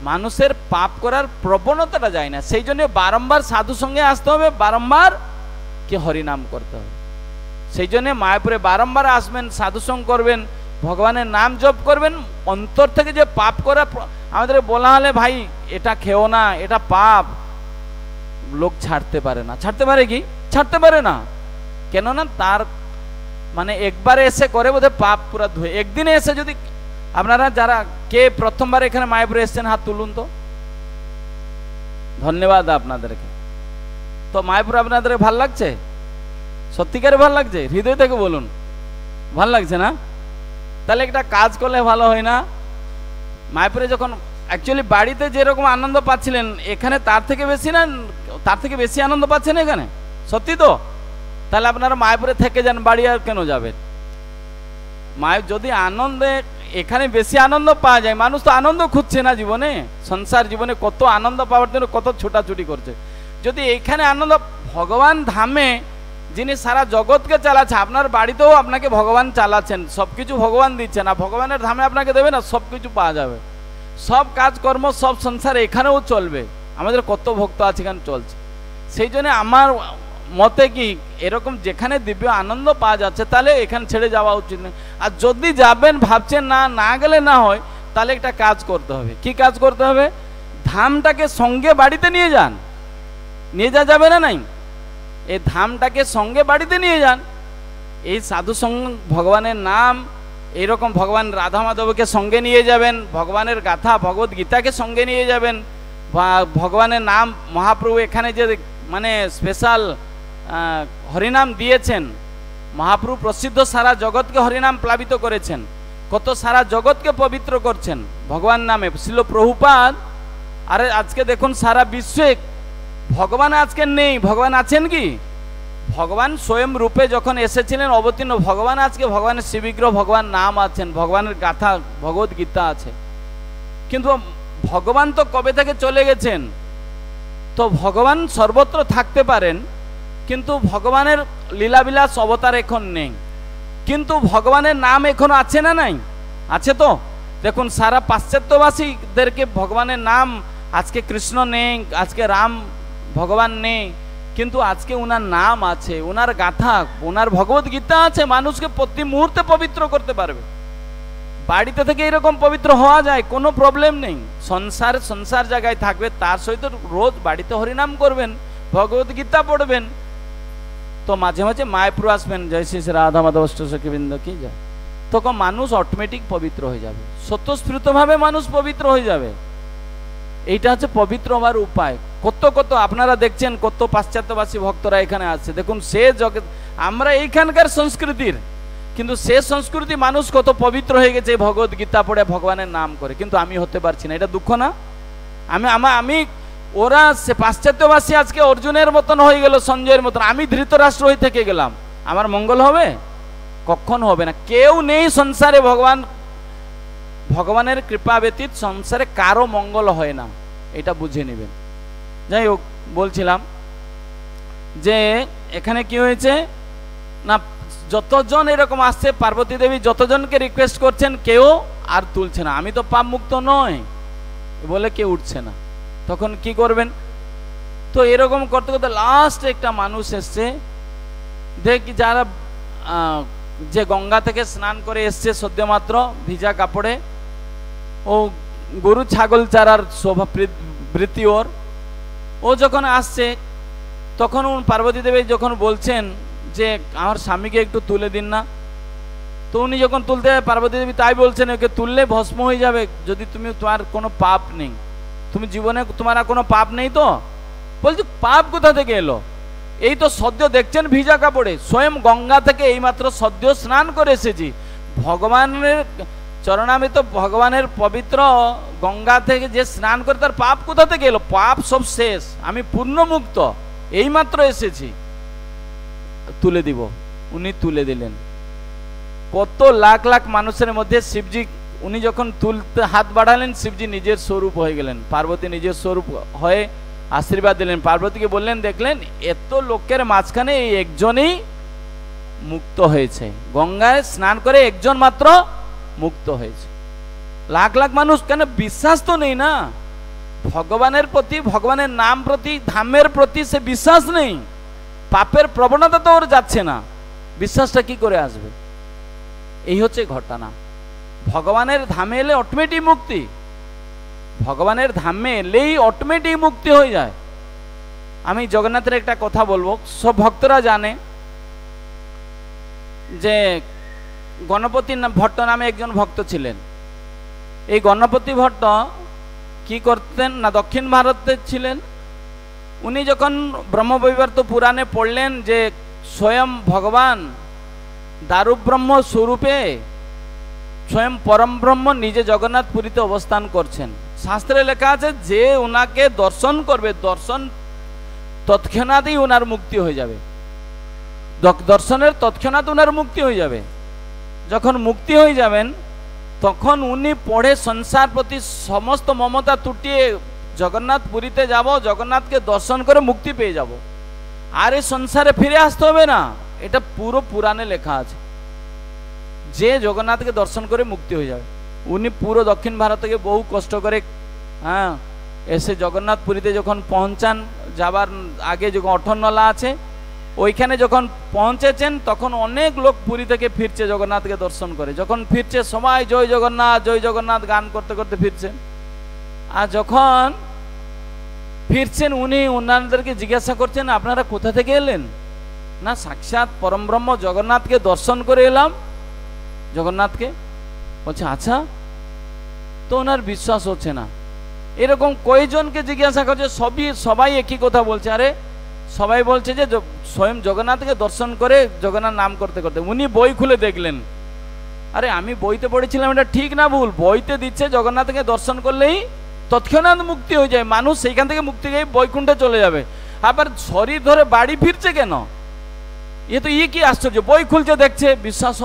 মানুষের পাপ করার প্রবণতাটা যায় না, সেই জন্য বারংবার সাধু সঙ্গে আসতে হবে, বারংবার কি হরিনাম করতে হবে। সেই জন্য মায়াপুরে বারংবার আসবেন, সাধুসঙ্গ করবেন, ভগবানের নাম জপ করবেন। অন্তর থেকে যে পাপ করা, আমাদের বলা হলে ভাই এটা খেও না, এটা পাপ, লোক ছাড়তে পারে না। ছাড়তে পারে কি? ছাড়তে পারে না। কেননা তার মানে একবারে এসে করে বোধহয় পাপ পুরা ধুয়ে, একদিনে এসে যদি, আপনারা যারা কে প্রথমবার এখানে মায়াপুরে এসছেন হাত তুলুন তো। ধন্যবাদ আপনাদেরকে। তো মায়াপুর আপনাদের ভাল লাগছে? সত্যিকারে ভাল লাগছে? হৃদয় থেকে বলুন ভাল লাগছে না? তাহলে একটা কাজ করলে ভালো হয় না? মায়াপুরে যখন অ্যাকচুয়ালি বাড়িতে যেরকম আনন্দ পাচ্ছিলেন, এখানে তার থেকে বেশি না, তার থেকে বেশি আনন্দ পাচ্ছেন এখানে? সত্যি তো? তাহলে আপনারা মায়াপুরে থেকে যান, বাড়ি আর কেন যাবেন? যদি আনন্দে এখানে বেশি আনন্দ পাওয়া যায়, মানুষ তো আনন্দ খুঁজছে না জীবনে, সংসার জীবনে কত আনন্দ পাওয়ার জন্য কত ছোটাছুটি করছে। যদি এইখানে আনন্দ, ভগবান ধামে যিনি সারা জগৎকে চালাচ্ছে, আপনার বাড়িতেও আপনাকে ভগবান চালাচ্ছেন, সবকিছু ভগবান দিচ্ছেন, আর ভগবানের ধামে আপনাকে দেবে না, সবকিছু পাওয়া যাবে, সব কাজকর্ম, সব সংসার এখানেও চলবে। আমাদের কত ভক্ত আছে এখানে চলছে। সেই জন্য আমার মতে কি, এরকম যেখানে দিব্য আনন্দ পাওয়া যাচ্ছে, তাহলে এখানে ছেড়ে যাওয়া উচিত নয়। আর যদি যাবেন ভাবছেন না গেলে না হয়, তাহলে একটা কাজ করতে হবে। কি কাজ করতে হবে? ধামটাকে সঙ্গে বাড়িতে নিয়ে যান। নিয়ে যাবে না? নাই, এই ধামটাকে সঙ্গে বাড়িতে নিয়ে যান। এই সাধু সঙ্গ, ভগবানের নাম, এইরকম ভগবান রাধা মাধবকে সঙ্গে নিয়ে যাবেন, ভগবানের গাথা ভগবত গীতাকে সঙ্গে নিয়ে যাবেন, ভগবানের নাম, মহাপ্রভু এখানে যে মানে স্পেশাল হরিনাম দিয়েছেন, মহাপ্রভু প্রসিদ্ধ, সারা জগৎকে হরিনাম প্লাবিত করেছেন, কত সারা জগৎকে পবিত্র করছেন ভগবান নামে। শিল প্রভুপাদ, আরে আজকে দেখুন সারা বিশ্বে ভগবান আজকে নেই, ভগবান আছেন কি? ভগবান স্বয়ং রূপে যখন এসেছিলেন অবতীর্ণ, ভগবান আজকে, ভগবানের শিবিগ্রহ, ভগবান নাম আছেন, ভগবানের গাথা ভগবত গীতা আছে, কিন্তু ভগবান তো কবে থেকে চলে গেছেন। তো ভগবান সর্বত্র থাকতে পারেন, কিন্তু ভগবানের লীলাবিলাস অবতার এখন নেই, কিন্তু ভগবানের নাম এখন আছে না? নাই, আছে তো। দেখুন সারা পাশ্চাত্যবাসীদেরকে ভগবানের নাম, আজকে কৃষ্ণ নেই, আজকে রাম ভগবান নেই, কিন্তু আজকে ওনার নাম আছে, ওনার গাথা, ওনার ভগবত গীতা আছে, মানুষকে প্রতি মুহূর্তে পবিত্র করতে পারবে। বাড়িতে থেকে এরকম পবিত্র হওয়া যায়, কোনো প্রবলেম নেই। সংসার জায়গায় থাকবে, তার সহিত রোজ বাড়িতে হরিনাম করবেন, ভগবত গীতা পড়বেন। তো মাঝে মাঝে মায়াপুর আসবেন, জয় শ্রী রাধা মাধব অষ্টসখীবৃন্দ কি যায়, তখন মানুষ অটোমেটিক পবিত্র হয়ে যাবে, স্বতঃস্ফূর্তভাবে মানুষ পবিত্র হয়ে যাবে। এইটা হচ্ছে পবিত্র হওয়ার উপায়। কত আপনারা দেখছেন কত পাশ্চাত্যবাসী ভক্তরা এখানে আসছে, দেখুন সে জগৎ, আমরা এইখানকার সংস্কৃতির, কিন্তু সে সংস্কৃতি মানুষ কত পবিত্র হয়ে গেছে ভগবত গীতা পড়ে, ভগবানের নাম করে, কিন্তু আমি হতে পারছি না। এটা দুঃখ না? আমি ওরা সে পাশ্চাত্যবাসী আজকে অর্জুনের মতন হয়ে গেল, সঞ্জয়ের মতন, আমি ধৃতরাষ্ট্র হয়ে থেকে গেলাম, আমার মঙ্গল হবে? কখন হবে না। কেউ নেই সংসারে, ভগবানের কৃপা ব্যতীত সংসারে কারো মঙ্গল হয় না, এটা বুঝে নেবেন। যাই হোক, বলছিলাম যে এখানে কি হয়েছে না, যতজন এরকম আসছে, পার্বতী দেবী যতজনকে রিকোয়েস্ট করছেন, কেউ আর তুলছে না। আমি তো পাপ মুক্ত নয় বলে কেউ উঠছে না। তখন কি করবেন? তো এরকম করতে করতে লাস্ট একটা মানুষ এসছে, দেখি যারা যে গঙ্গা থেকে স্নান করে এসছে সদ্যমাত্র ভিজা কাপড়ে, ও গরু ছাগল চারার বৃত্তি ওর, ও যখন আসছে তখন পার্বতী দেবী যখন বলছেন যে আমার স্বামীকে একটু তুলে দিন না, তো উনি যখন তুলতে, পার্বতী দেবী তাই বলছেন ওকে তুললে ভস্ম হয়ে যাবে, যদি তুমি, তোমার কোনো পাপ নেই, তুমি জীবনে তোমার কোনো পাপ নেই। তো বলছি পাপ কোথা থেকে এলো? এই তো সদ্য দেখছেন ভিজা কাপড়ে, স্বয়ং গঙ্গা থেকে এইমাত্র সদ্য স্নান করে এসেছি, ভগবানের চরণামৃত ভগবানের পবিত্র গঙ্গা থেকে যে স্নান করে তার পাপ কোথা থেকে এলো? পাপ সব শেষ, আমি পূর্ণ মুক্ত, এইমাত্র এসেছি, তুলে দিব। উনি তুলে দিলেন। কত লাখ লাখ মানুষের মধ্যে শিবজি, উনি যখন তুলতে হাত বাড়ালেন, শিবজি নিজের স্বরূপ হয়ে গেলেন, পার্বতী নিজের স্বরূপ হয়ে আশীর্বাদ দিলেন। পার্বতীকে বললেন, দেখলেন এত লোকের মাঝখানে এই একজনই মুক্ত হয়েছে, গঙ্গায় স্নান করে একজন মাত্র মুক্ত হয়েছে। লাখ লাখ মানুষ কেন? বিশ্বাস তো নেই না ভগবানের প্রতি, ভগবানের নাম প্রতি, ধামের প্রতি সে বিশ্বাস নেই, পাপের প্রবণতা তো ওর যাচ্ছে না, বিশ্বাসটা কি করে আসবে? এই হচ্ছে ঘটনা। ভগবানের ধামে এলে অটোমেটিক মুক্তি, ভগবানের ধামে এলেই অটোমেটিক মুক্তি হয়ে যায়। আমি জগন্নাথের একটা কথা বলবো, সব ভক্তরা জানে যে গণপতি ভট্ট নামে একজন ভক্ত ছিলেন। এই গণপতি ভট্ট কি করতেন না, দক্ষিণ ভারতের ছিলেন। উনি যখন ব্রহ্মবৈবর্ত পুরাণে পড়লেন যে স্বয়ং ভগবান দারুব্রহ্ম স্বরূপে স্বয়ং পরম ব্রহ্ম নিজে জগন্নাথ পুরীতে অবস্থান করছেন, শাস্ত্রে লেখা আছে যে ওনাকে দর্শন করবে, দর্শন তৎক্ষণাৎই ওনার মুক্তি হয়ে যাবে, দর্শনের তৎক্ষণাৎ ওনার মুক্তি হয়ে যাবে। যখন মুক্তি হয়ে যাবেন তখন উনি পড়ে সংসার প্রতি সমস্ত মমতা তুটিয়ে জগন্নাথ পুরীতে যাব, জগন্নাথকে দর্শন করে মুক্তি পেয়ে যাব, আর এই সংসারে ফিরে আসতে হবে না। এটা পুরো পুরাণে লেখা আছে যে জগন্নাথকে দর্শন করে মুক্তি হয়ে যাবে। উনি পুরো দক্ষিণ ভারত থেকে বহু কষ্ট করে এসে জগন্নাথ পুরীতে যখন পৌঁছান, যাবার আগে যখন 58 নলা আছে ওইখানে যখন পৌঁছেছেন তখন অনেক লোক পুরী থেকে ফিরছে জগন্নাথকে দর্শন করে। যখন ফিরছে সবাই জয় জগন্নাথ গান করতে করতে ফিরছেন। আর যখন ফিরছেন উনি ওনাদেরকে জিজ্ঞাসা করছেন আপনারা কোথা থেকে এলেন? না সাক্ষাৎ পরমব্রহ্ম জগন্নাথকে দর্শন করে এলাম। জগন্নাথকে বলছে আচ্ছা, তো ওনার বিশ্বাস হচ্ছে না। এরকম কয়জনকে জিজ্ঞাসা করছে, সবাই একই কথা বলছে। আরে সবাই বলছে যে স্বয়ং জগন্নাথকে দর্শন করে জগন্নাথ নাম করতে করতে উনি বই খুলে দেখলেন, আরে আমি বইতে পড়েছিলাম এটা ঠিক না ভুল, বইতে দিচ্ছে জগন্নাথকে দর্শন করলেই তৎক্ষণাৎ মুক্তি হয়ে যায়, মানুষ সেইখান থেকে মুক্তি গিয়ে বৈকুণ্ঠে চলে যাবে। আবার শরীর ধরে বাড়ি ফিরছে কেন? এ তো কি আশ্চর্য, বই খুলছে দেখছে বিশ্বাস,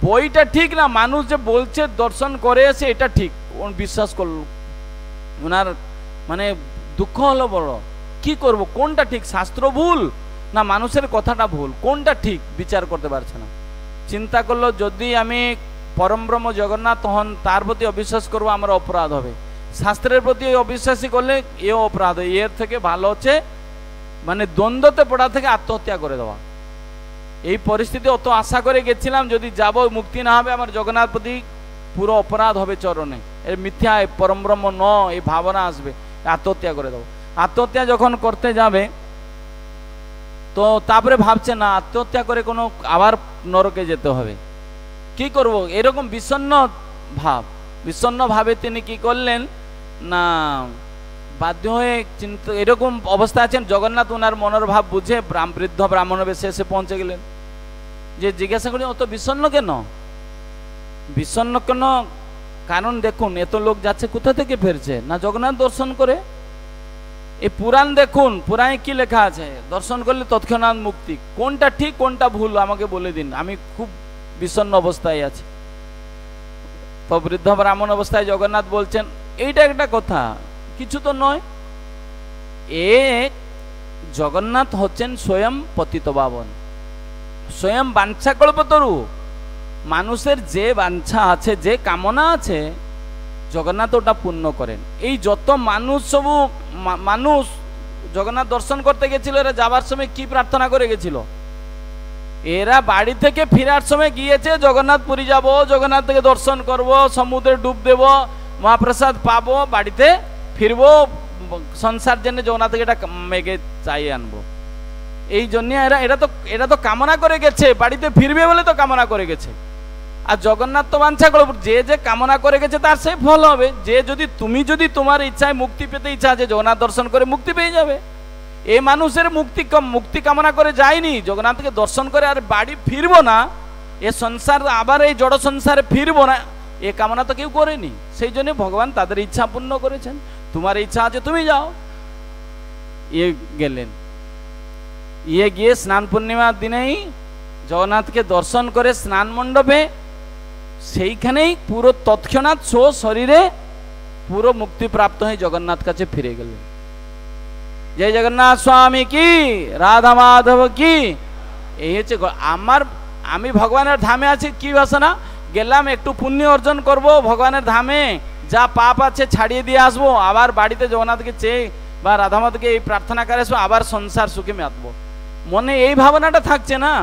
বইটা ঠিক না, মানুষ যে বলছে দর্শন করে এসে এটা ঠিক, বিশ্বাস করল। ওনার মানে দুঃখ হলো বড়, কি করব, কোনটা ঠিক, শাস্ত্র ভুল না মানুষের কথাটা ভুল, কোনটা ঠিক বিচার করতে পারছে না। চিন্তা করলো যদি আমি পরমব্রহ্ম জগন্নাথ হন তার প্রতি অবিশ্বাস করবো আমার অপরাধ হবে, শাস্ত্রের প্রতি অবিশ্বাসী করলে এও অপরাধ হয়, এর থেকে ভালো হচ্ছে মানে দ্বন্দ্বতে পড়া থেকে আত্মহত্যা করে দেওয়া। এই পরিস্থিতি অত আশা করে গেছিলাম যদি যাব মুক্তি না হবে, আমার জগন্নাথ প্রতি পুরো অপরাধ হবে চরণে, এর মিথ্যা পরমব্রহ্ম ন এই ভাবনা আসবে, আত্মহত্যা করে দেবো। আত্মহত্যা যখন করতে যাবে তো তারপরে ভাবছে না আত্মহত্যা করে কোনো আবার নরকে যেতে হবে, কি করব, এরকম বিষণ্ণ ভাবে তিনি কি করলেন না বাধ্য হয়ে চিন্তা, এরকম অবস্থা আছেন জগন্নাথ ওনার মনের ভাব বুঝে বৃদ্ধ ব্রাহ্মণ বেশে এসে পৌঁছে গেলেন। যে জিজ্ঞাসা করি অত বিষণ্ণ কেন? কারণ দেখুন এত লোক যাচ্ছে কোথা থেকে ফিরছে না জগন্নাথ দর্শন করে। এই পুরাণ দেখুন, পুরাণে কি লেখা আছে, দর্শন করলে তৎক্ষণাৎ মুক্তি, কোনটা ঠিক কোনটা ভুল আমাকে বলে দিন, আমি খুব বিষণ্ণ অবস্থায় আছি। তো বৃদ্ধ ব্রাহ্মণ অবস্থায় জগন্নাথ বলছেন এইটা একটা কথা, কিছু তো নয়, জগন্নাথ হচ্ছেন স্বয়ং পতিত পাবন, স্বয়ং বাঞ্ছা কল্পতরু, মানুষের যে বাঞ্ছা আছে, যে কামনা আছে, জগন্নাথ ওটা পূর্ণ করেন। এই যত মানুষ সবু মানুষ জগন্নাথ দর্শন করতে গেছিল, এরা যাবার সময় কি প্রার্থনা করে গেছিল? এরা বাড়ি থেকে ফেরার সময় গিয়েছে জগন্নাথ পুরী যাব, জগন্নাথ থেকে দর্শন করব, সমুদ্রে ডুব দেব, মহাপ্রসাদ পাবো, বাড়িতে ফিরবো, সংসার জন্য জগন্নাথ থেকে এটা মেঘে চাইয়ে আনবো। এই জন্য এরা তো কামনা করে গেছে, বাড়িতে ফিরবে বলে তো কামনা করে গেছে। আর জগন্নাথ তো বাঞ্ছা করব, যে কামনা করে গেছে তার সেই ফল হবে। তুমি যদি তোমার ইচ্ছায় মুক্তি পেতে ইচ্ছা আছে, জগন্নাথ দর্শন করে মুক্তি পেয়ে যাবে। এই মানুষের মুক্তি কামনা করে যায়নি, জগন্নাথকে দর্শন করে আর বাড়ি ফিরবো না, এ সংসার আবার এই জড় সংসারে ফিরবো না, এ কামনা তো কেউ করেনি। সেই জন্য ভগবান তাদের ইচ্ছা পূর্ণ করেছেন। তোমার ইচ্ছা আছে তুমি যাও। গেলেন, গিয়ে স্নান পূর্ণিমার দিনেই জগন্নাথকে দর্শন করে স্নান মণ্ডপে, সেইখানেই পুরো তৎক্ষণাৎ শরীরে পুরো মুক্তিপ্রাপ্ত হয়ে জগন্নাথ কাছে ফিরে গেলেন। জয় জগন্নাথ স্বামী কি, রাধা মাধব কি। এই হচ্ছে আমি ভগবানের ধামে আছি, কি বাসনা, গেলাম একটু পুণ্য অর্জন করব, ভগবানের ধামে যা পাপ আছে ছাড়িয়ে দিয়ে আসবো, আবার বাড়িতে জগন্নাথকে চেয়ে বা রাধা মাধবকে এই প্রার্থনা করে আসবো, আবার সংসার সুখে মাতবো। মনে এই ভাবনাটা থাকছে না।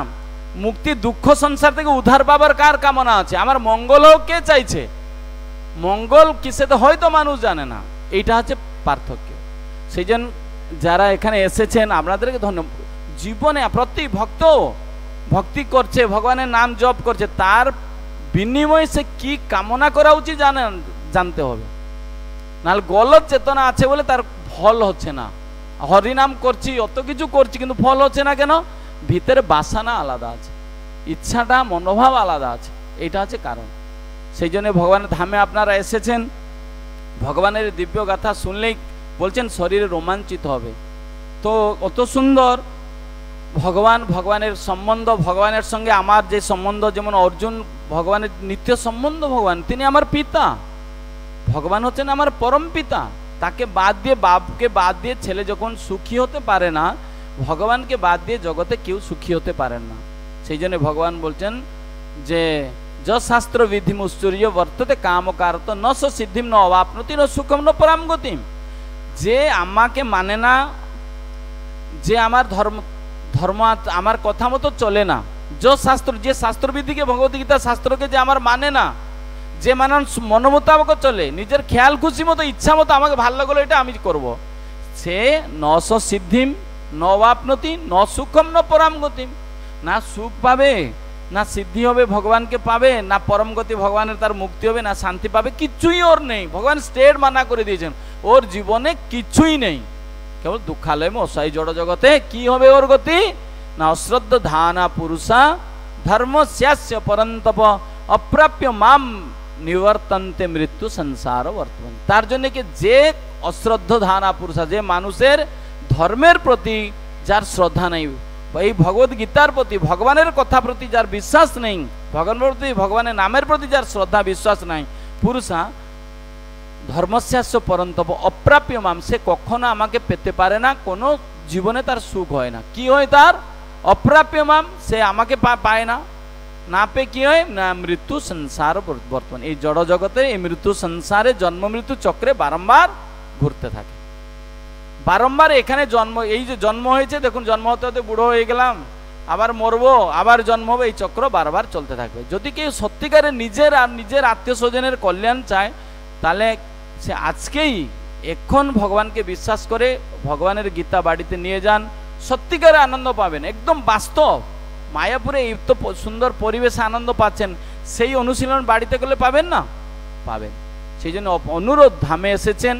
মুক্তি, দুঃখ সংসার থেকে উদ্ধার পাবার কার কামনা আছে? আমার মঙ্গল হোক কে চাইছে? মঙ্গল কিসেতে হয়তো মানুষ জানে না। এইটা হচ্ছে পার্থক্য। সেই জন্য যারা এখানে এসেছেন আপনাদেরকে ধন্যবাদ। জীবনে প্রতি ভক্ত ভক্তি করছে, ভগবানের নাম জপ করছে, তার বিনিময়ে সে কি কামনা করা উচিত জানতে হবে। নাহলে গলত চেতনা আছে বলে তার ফল হচ্ছে না। হরিনাম করছি, অত কিছু করছি, কিন্তু ফল হচ্ছে না কেন? ভিতরে বাসনা আলাদা আছে, ইচ্ছাটা মনোভাব আলাদা আছে। এটা হচ্ছে কারণ। সেই জন্য ভগবানের ধামে আপনারা এসেছেন, ভগবানের দিব্য গাথা শুনলেই বলছেন শরীরে রোমাঞ্চিত হবে। তো অত সুন্দর ভগবানের সম্বন্ধ, ভগবানের সঙ্গে আমার যে সম্বন্ধ, যেমন অর্জুন ভগবানের নিত্য সম্বন্ধ, ভগবান তিনি আমার পিতা, ভগবান হচ্ছেন আমার পরম পিতা। তাকে বাদ দিয়ে, বাপকে বাদ দিয়ে ছেলে যখন সুখী হতে পারে না, ভগবানকে বাদ দিয়ে জগতে কেউ সুখী হতে পারেন না। সেই জন্য ভগবান বলছেন যে শাস্ত্র বিধি মুশ্চর্য বর্ততে কাম কারত ন সিদ্ধিম ন অবাপ্নতি ন সুখম ন পরাম গতিম। যে আমাকে মানে না, যে আমার ধর্ম আমার কথা মতো চলে না, যে শাস্ত্রবিধিকে, ভগবদ্গীতা শাস্ত্রকে যে আমার মানে না, যে মানুষ মনোমতাবক চলে, নিজের খেয়াল খুশি মতো ইচ্ছা মতো আমাকে ভালো লাগলো এটা আমি করব, সে নশ সিদ্ধিম ন অবাপ্নতি ন সুখম ন পরাম গতিম। না সুখ পাবে, না সিদ্ধি হবে, ভগবানকে পাবে, না পরম গতি ভগবানের তার মুক্তি হবে, না শান্তি পাবে, কিচ্ছুই ওর নেই। ভগবান স্টেট মানা করে দিয়েছেন, ওর জীবনে কিচ্ছুই নেই, কেবল দুঃখালয় অসহায় জড় জগতে। কি হবে ওর গতি? না অশ্রদ্ধ ধানা পুরুষা ধর্ম স্যাস্য পরন্তপ অপ্রাপ্য মাম নিবর্তন্তে মৃত্যু সংসার বর্তমান। তার জন্য কি, যে অশ্রদ্ধ ধানা পুরুষা, যে মানুষের ধর্মের প্রতি যার শ্রদ্ধা নেই, এই ভগবদ গীতার প্রতি, ভগবানের কথা প্রতি যার বিশ্বাস নেই, ভগবানের নামের প্রতি যার শ্রদ্ধা বিশ্বাস নাই, পুরুষা ধর্মস্যাস্য পরন্তপ অপ্রাপ্য মাম, সে কখনো আমাকে পেতে পারে না, কোনো জীবনে তার সুখ হয় না। কি হয় তার? অপ্রাপ্য মাম, সে আমাকে পায় না, না পেয়ে কি হয় না মৃত্যু সংসার বর্তমান। এই জড় জগতে এই মৃত্যু সংসারে জন্ম মৃত্যু চক্রে বারংবার ঘুরতে থাকে। বারংবার এখানে জন্ম, এই যে জন্ম হয়েছে দেখুন, জন্ম হতে হতে বুড়ো হয়ে গেলাম, আবার মরবো, আবার জন্ম হবে, এই চক্র বারবার চলতে থাকবে। যদি কেউ সত্যিকারে নিজের আর নিজের আত্মীয় স্বজনের কল্যাণ চায়, তাহলে সে আজকেই এখন ভগবানকে বিশ্বাস করে ভগবানের গীতা বাড়িতে নিয়ে যান, সত্যিকারে আনন্দ পাবেন। একদম বাস্তব মায়াপুরে এই তো সুন্দর পরিবেশে আনন্দ পাচ্ছেন, সেই অনুশীলন বাড়িতে করলে পাবেন না? পাবেন। সেই জন্য অনুরোধ, ধামে এসেছেন,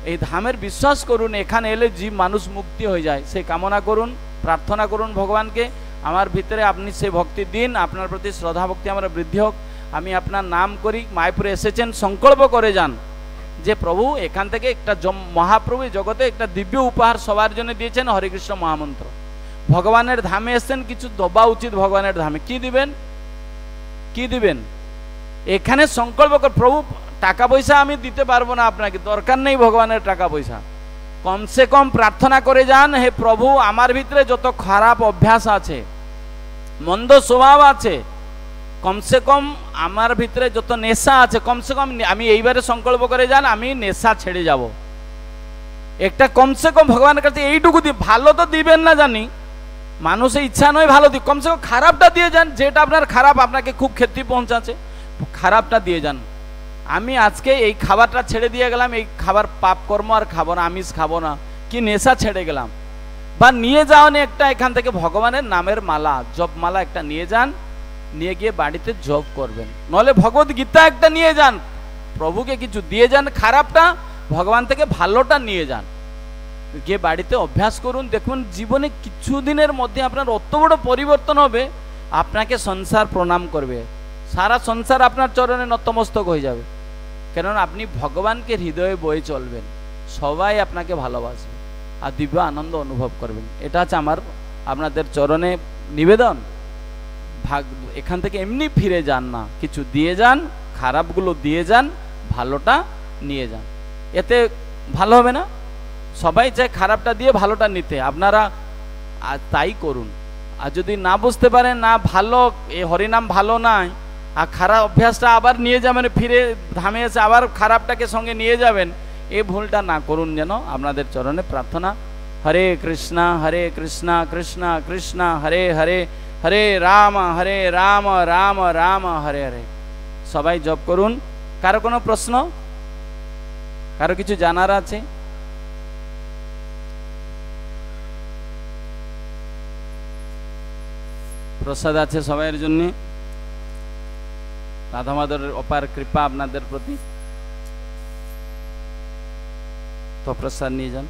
এই ধামের বিশ্বাস করুন, এখানে এলে জীব মানুষ মুক্তি হয়ে যায়, সেই কামনা করুন, প্রার্থনা করুন ভগবানকে, আমার ভিতরে আপনি সেই ভক্তি দিন, আপনার প্রতি শ্রদ্ধা ভক্তি আমার বৃদ্ধি হোক, আমি আপনার নাম করি। মায়াপুরে এসেছেন, সংকল্প করে যান যে প্রভু এখান থেকে একটা মহাপ্রভু জগতে একটা দিব্য উপহার সবার জন্য দিয়েছেন, হরিকৃষ্ণ মহামন্ত্র। ভগবানের ধামে এসেছেন, কিছু দেওয়া উচিত ভগবানের ধামে। কি দিবেন? কি দিবেন? এখানে সংকল্প কর, প্রভু টাকা পয়সা আমি দিতে পারবো না আপনাকে, দরকার নেই ভগবানের টাকা পয়সা, কমসে কম প্রার্থনা করে যান, হে প্রভু আমার ভিতরে যত খারাপ অভ্যাস আছে, মন্দ স্বভাব আছে, কমসে কম আমার ভিতরে যত নেশা আছে, কমসে কম আমি এইবারে সংকল্প করে যান আমি নেশা ছেড়ে যাব। একটা কমসে কম ভগবানের কাছে এইটুকু দিয়ে, ভালো তো দিবেন না জানি, মানুষের ইচ্ছা নয় ভালো দিই, কমসে কম খারাপটা দিয়ে যান, যেটা আপনার খারাপ আপনাকে খুব ক্ষতি পৌঁছাচ্ছে, খারাপটা দিয়ে যান। আমি আজকে এই খাবারটা ছেড়ে দিয়ে গেলাম, এই খাবার পাপ কর্ম আর খাবো না, আমিষ খাবো না, কি নেশা ছেড়ে গেলাম। বা নিয়ে যাওয়ানি একটা এখান থেকে ভগবানের নামের মালা, জপ মালা একটা নিয়ে যান, নিয়ে গিয়ে বাড়িতে জপ করবেন। নলে ভগবত গীতা একটা নিয়ে যান, প্রভুকে কিছু দিয়ে যান, খারাপটা ভগবান থেকে ভালোটা নিয়ে যান, গিয়ে বাড়িতে অভ্যাস করুন। দেখুন জীবনে কিছু দিনের মধ্যে আপনার অত বড় পরিবর্তন হবে, আপনাকে সংসার প্রণাম করবে, সারা সংসার আপনার চরণে নতমস্তক হয়ে যাবে। কেননা আপনি ভগবানকে হৃদয়ে বয়ে চলবেন, সবাই আপনাকে ভালোবাসবে আর দিব্য আনন্দ অনুভব করবেন। এটা হচ্ছে আমার আপনাদের চরণে নিবেদন। এখান থেকে এমনি ফিরে যান না, কিছু দিয়ে যান, খারাপগুলো দিয়ে যান, ভালোটা নিয়ে যান, এতে ভালো হবে না? সবাই চায় খারাপটা দিয়ে ভালোটা নিতে, আপনারা তাই করুন। আর যদি না বুঝতে পারেন না ভালো, এই হরিনাম ভালো নয়, আর খারাপ অভ্যাসটা আবার নিয়ে যাবেন, ফিরে ধামে এসে আবার খারাপটাকে সঙ্গে নিয়ে যাবেন, এই ভুলটা না করুন যেন, আপনাদের চরণে প্রার্থনা। হরে কৃষ্ণ কৃষ্ণ কৃষ্ণ হরে হরে, হরে রাম রাম রাম হরে হরে। সবাই জপ করুন। কারো কোনো প্রশ্ন, কারো কিছু জানার আছে? প্রসাদ আছে সবাইয়ের জন্য, রাধা মাধবের অপার কৃপা আপনাদের প্রতি, তো প্রসাদ নিয়ে যান।